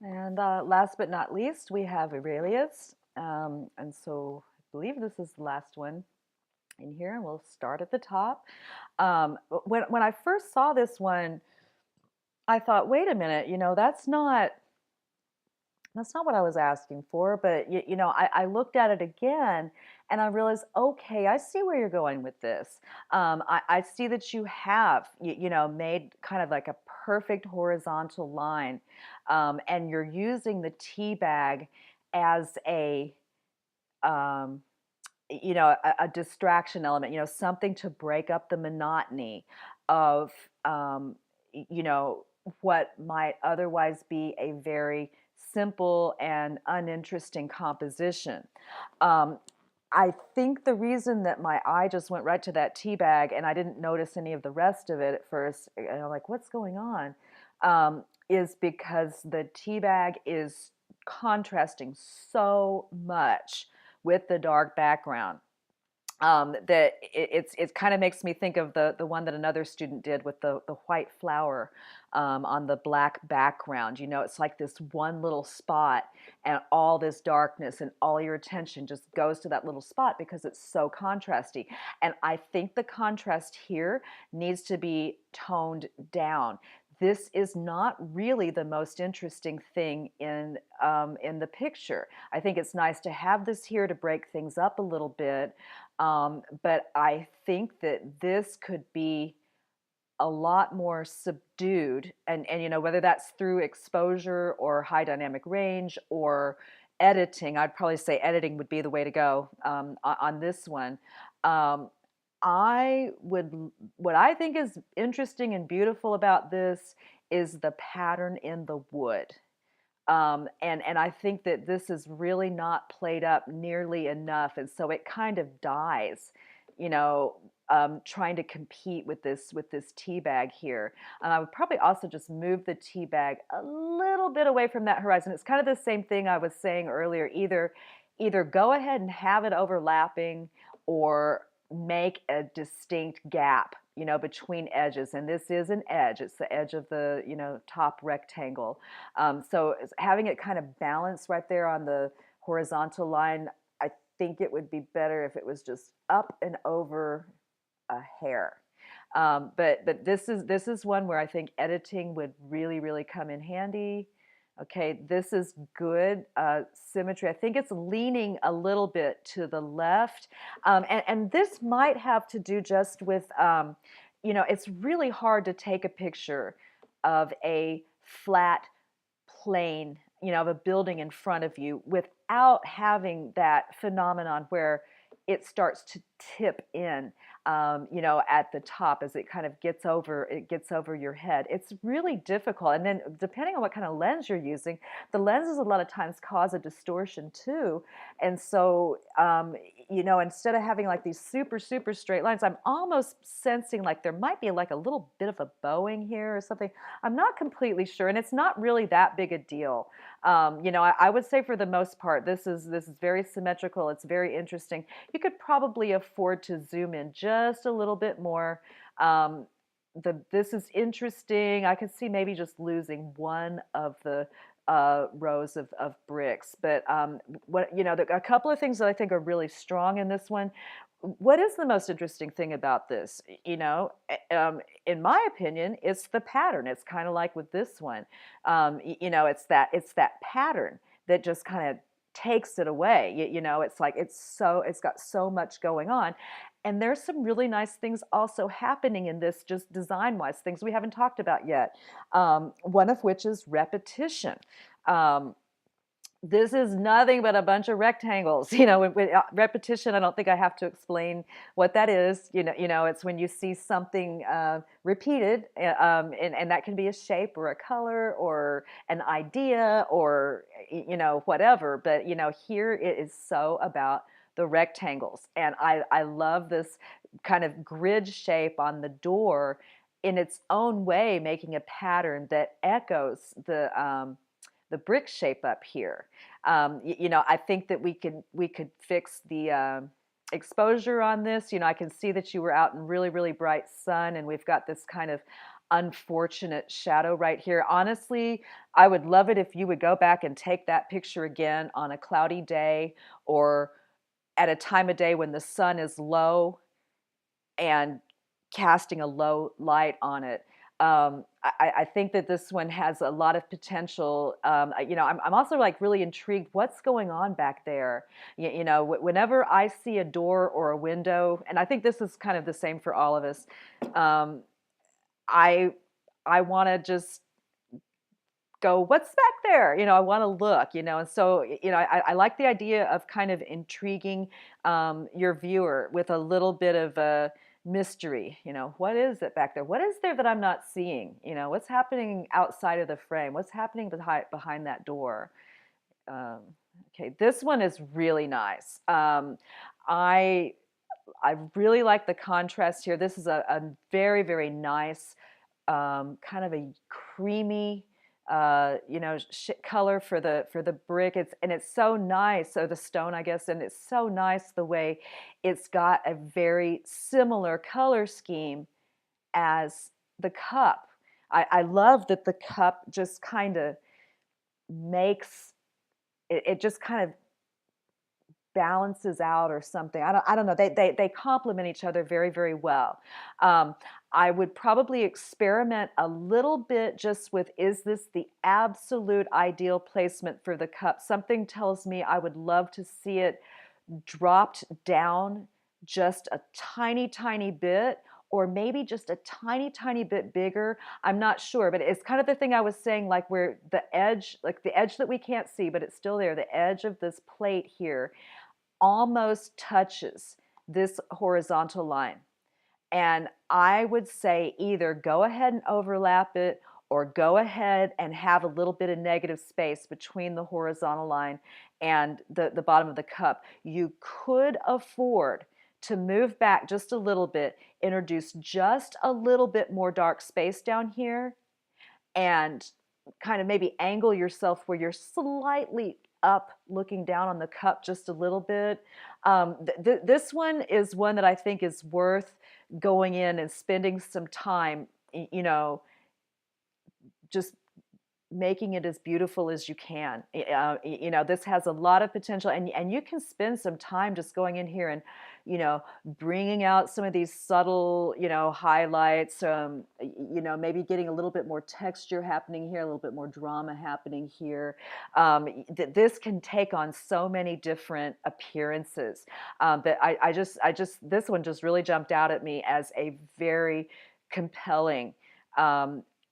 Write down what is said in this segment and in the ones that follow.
And last but not least, we have Aurelius. And so I believe this is the last one in here, and we'll start at the top. When I first saw this one, I thought, wait a minute, that's not what I was asking for. But I looked at it again, and I realized, okay, I see where you're going with this. I see that you have, made kind of like a perfect horizontal line, and you're using the tea bag as um, a distraction element, something to break up the monotony of, um, you know, what might otherwise be a very simple and uninteresting composition. Um, I think the reason that my eye just went right to that tea bag and I didn't notice any of the rest of it at first, and I'm like, what's going on? Is because the tea bag is contrasting so much with the dark background, that it kind of makes me think of the one that another student did with the white flower, on the black background. It's like this one little spot, and all this darkness and all your attention just goes to that little spot because it's so contrasty. And I think the contrast here needs to be toned down. This is not really the most interesting thing in the picture. I think it's nice to have this here to break things up a little bit, but I think that this could be a lot more subdued, and whether that's through exposure or high dynamic range or editing. I'd probably say editing would be the way to go, on this one. Um, I would What I think is interesting and beautiful about this is the pattern in the wood. And I think that this is really not played up nearly enough, and so it kind of dies, you know, trying to compete with this tea bag here. And I would probably also just move the tea bag a little bit away from that horizon. It's kind of the same thing I was saying earlier. Either go ahead and have it overlapping, or make a distinct gap, between edges. And this is an edge. It's the edge of the, top rectangle. So having it kind of balanced right there on the horizontal line, I think it would be better if it was just up and over a hair. But this is one where I think editing would really, really come in handy. Okay, this is good symmetry. I think it's leaning a little bit to the left. And this might have to do just with, it's really hard to take a picture of a flat plane, of a building in front of you without having that phenomenon where it starts to tip in, at the top as it gets over your head. It's really difficult. And then depending on what kind of lens you're using, the lenses a lot of times cause a distortion too. And so, instead of having like these super, super straight lines, I'm almost sensing like there might be like a little bit of a bowing here or something. I'm not completely sure, and it's not really that big a deal. I would say for the most part, this is very symmetrical. It's very interesting. You could probably afford to zoom in just a little bit more. This is interesting. I could see maybe just losing one of the rows of bricks, but a couple of things that I think are really strong in this one. What is the most interesting thing about this? In my opinion, it's the pattern. It's kind of like with this one. It's that pattern that just kind of takes it away. It's like it's got so much going on. And there's some really nice things also happening in this, just design-wise, things we haven't talked about yet. One of which is repetition. Um, this is nothing but a bunch of rectangles. With repetition, I don't think I have to explain what that is. It's when you see something repeated, and that can be a shape or a color or an idea or whatever. But here it is so about the rectangles, and I love this kind of grid shape on the door in its own way, making a pattern that echoes the brick shape up here. I think that we could fix the exposure on this. I can see that you were out in really, really bright sun, and we've got this kind of unfortunate shadow right here. Honestly, I would love it if you would go back and take that picture again on a cloudy day or at a time of day when the sun is low and casting a low light on it. I think that this one has a lot of potential. I'm also like really intrigued. What's going on back there? Whenever I see a door or a window, and I think this is kind of the same for all of us. Um, I I want to just go, what's back there? I want to look, and so, I like the idea of kind of intriguing your viewer with a little bit of a mystery. What is it back there? What is there that I'm not seeing? What's happening outside of the frame? What's happening behind that door? Um, okay, this one is really nice. I I really like the contrast here. This is a very, very nice, kind of a creamy, color for the brick. It's so nice. So the stone, I guess, and it's so nice the way it's got a very similar color scheme as the cup. I love that the cup just kind of makes it just kind of balances out or something. I don't know. They complement each other very, very well. Um, I would probably experiment a little bit just with, is this the absolute ideal placement for the cup? Something tells me I would love to see it dropped down just a tiny, tiny bit, or maybe just a tiny, tiny bit bigger. I'm not sure, but it's kind of the thing I was saying, like where the edge, like the edge that we can't see, but it's still there, the edge of this plate here almost touches this horizontal line. And I would say either go ahead and overlap it or go ahead and have a little bit of negative space between the horizontal line and the bottom of the cup. You could afford to move back just a little bit, introduce just a little bit more dark space down here, and kind of maybe angle yourself where you're slightly up looking down on the cup just a little bit. This one is one that I think is worth going in and spending some time, just making it as beautiful as you can. This has a lot of potential, and you can spend some time just going in here and, bringing out some of these subtle, highlights. Maybe getting a little bbit more texture happening here, a little bit more drama happening here. This can take on so many different appearances. But this one just really jumped out at me as a very compelling.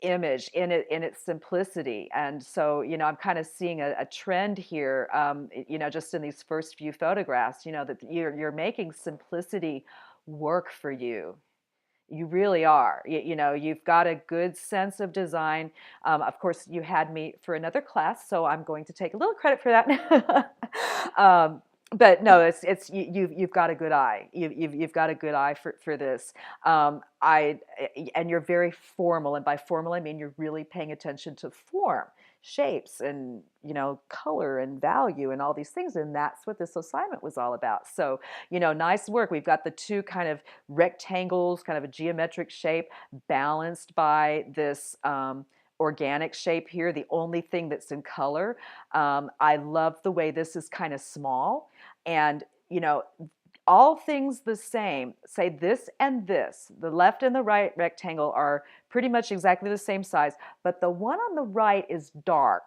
Image in its simplicity. And so, I'm kind of seeing a trend here, just in these first few photographs, that you're making simplicity work for you. You really are. You've got a good sense of design. Of course, you had me for another class, so I'm going to take a little credit for that. But no, you've got a good eye. You've got a good eye for this. And you're very formal, and by formal I mean you're really paying attention to form, shapes, and color and value and all these things. And that's what this assignment was all about. So nice work. We've got the two kind of rectangles, kind of a geometric shape, balanced by this organic shape here, the only thing that's in color. I love the way this is kind of small, and all things the same, say this and this, the left and the right rectangle are pretty much exactly the same size, but the one on the right is dark.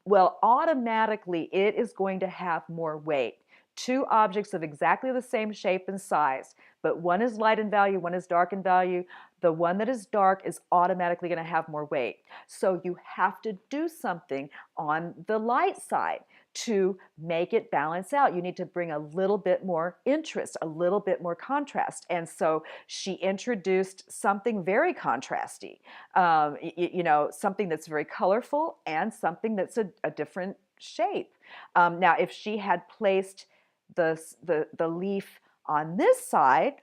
Well, automatically it is going to have more weight. Two objects of exactly the same shape and size, but one is light in value, one is dark in value. The one that is dark is automatically going to have more weight. So you have to do something on the light side to make it balance out. You need to bring a little bit more interest, a little bit more contrast. And so she introduced something very contrasty, something that's very colorful and something that's a different shape. Now, if she had placed the leaf on this side,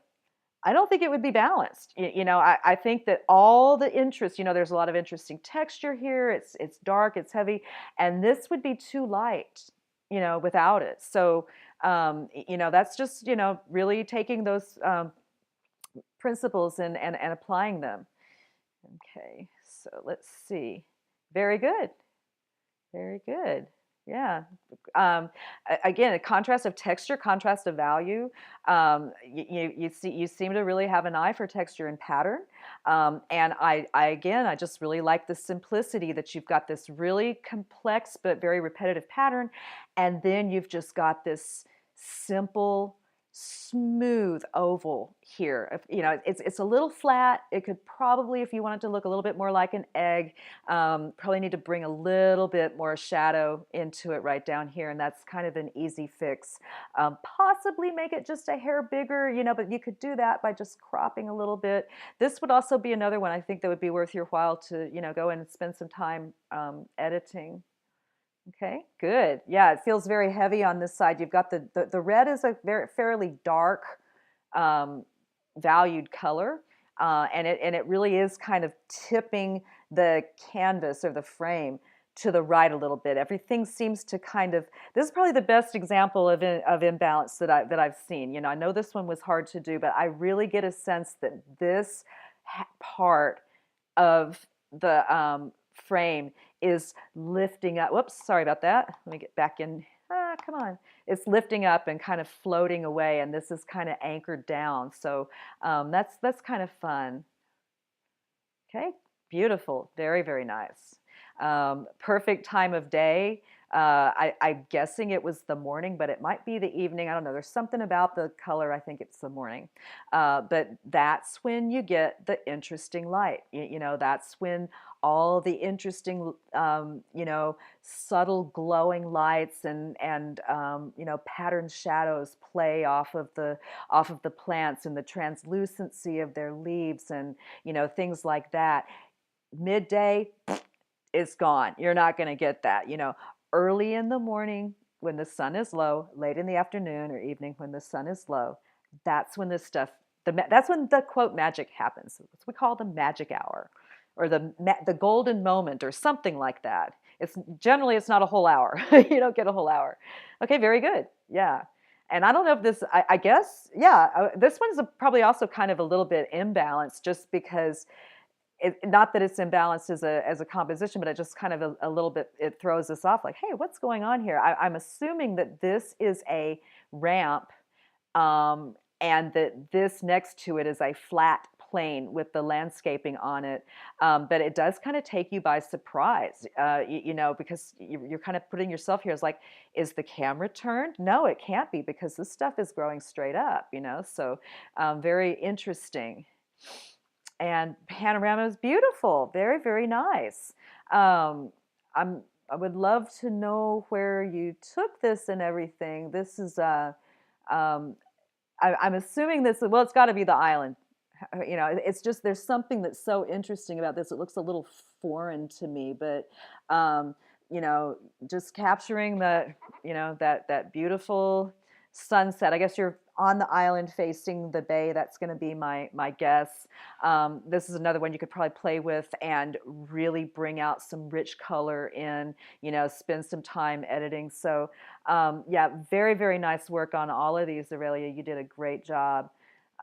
I don't think it would be balanced. I think that all the interest, there's a lot of interesting texture here. It's dark, it's heavy, and this would be too light, without it. So, that's just, really taking those principles and applying them. Okay, so let's see. Very good. Very good. Yeah. Um, Again, a contrast of texture, contrast of value. You seem to really have an eye for texture and pattern. And I again, I just really like the simplicity that you've got this really complex but very repetitive pattern, and then you've just got this simple, smooth oval here. You know, it's a little flat. It could probably, if you want it to look a little bit more like an egg, probably need to bring a little bit more shadow into it right down here, and that's kind of an easy fix. Possibly make it just a hair bigger, you know, but you could do that by just cropping a little bit. This would also be another one I think that would be worth your while to, you know, go in and spend some time editing. Okay, good. Yeah, it feels very heavy on this side. You've got the red is a very fairly dark um, valued color, and it really is kind of tipping the canvas or the frame to the right a little bit. Everything seems to kind of. This is probably the best example of imbalance that I've seen. You know, I know this one was hard to do, but I really get a sense that this part of the frame is lifting up. Whoops, sorry about that. Let me get back in. Ah, come on. It's lifting up and kind of floating away, and this is kind of anchored down. So that's kind of fun. Okay, beautiful. Very, very nice. Perfect time of day. I'm guessing it was the morning, but it might be the evening. I don't know. There's something about the color. I think it's the morning. But that's when you get the interesting light. You know, that's when all the interesting, you know, subtle glowing lights and you know, patterned shadows play off of the plants and the translucency of their leaves and you know things like that. Midday, it's gone. You're not going to get that. You know, early in the morning when the sun is low, late in the afternoon or evening when the sun is low, that's when this stuff, that's when the quote magic happens. It's what we call the magic hour or the golden moment or something like that. It's generally it's not a whole hour. You don't get a whole hour. Okay, very good. Yeah. And I don't know if this, I guess, yeah, this one's probably also kind of a little bit imbalanced just because not that it's imbalanced as a composition, but it just kind of a little bit, it throws us off like, hey, what's going on here? I'm assuming that this is a ramp and that this next to it is a flat plane with the landscaping on it. But it does kind of take you by surprise, you know, because you're kind of putting yourself here as like, is the camera turned? No, it can't be because this stuff is growing straight up, you know, so very interesting. And panorama is beautiful, very, very nice. Um, I would love to know where you took this and everything. This is, um, I'm assuming this, well, it's got to be the island. You know, it's just, there's something that's so interesting about this. It looks a little foreign to me, but, you know, just capturing the, you know, that beautiful sunset. I guess you're on the island facing the bay. That's going to be my guess. This is another one you could probably play with and really bring out some rich color in, you know, spend some time editing. So yeah, very, very nice work on all of these, Aurelia. You did a great job.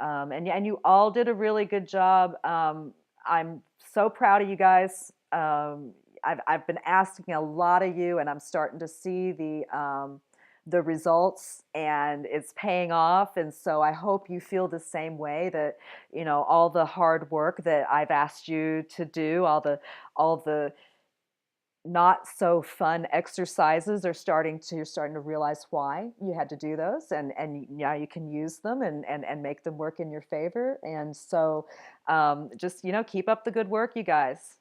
And you all did a really good job. I'm so proud of you guys. I've been asking a lot of you, and I'm starting to see the results, and it's paying off. And so I hope you feel the same way that you know all the hard work that I've asked you to do, all the not so fun exercises are starting to you're starting to realize why you had to do those and now you can use them and make them work in your favor and so just you know keep up the good work you guys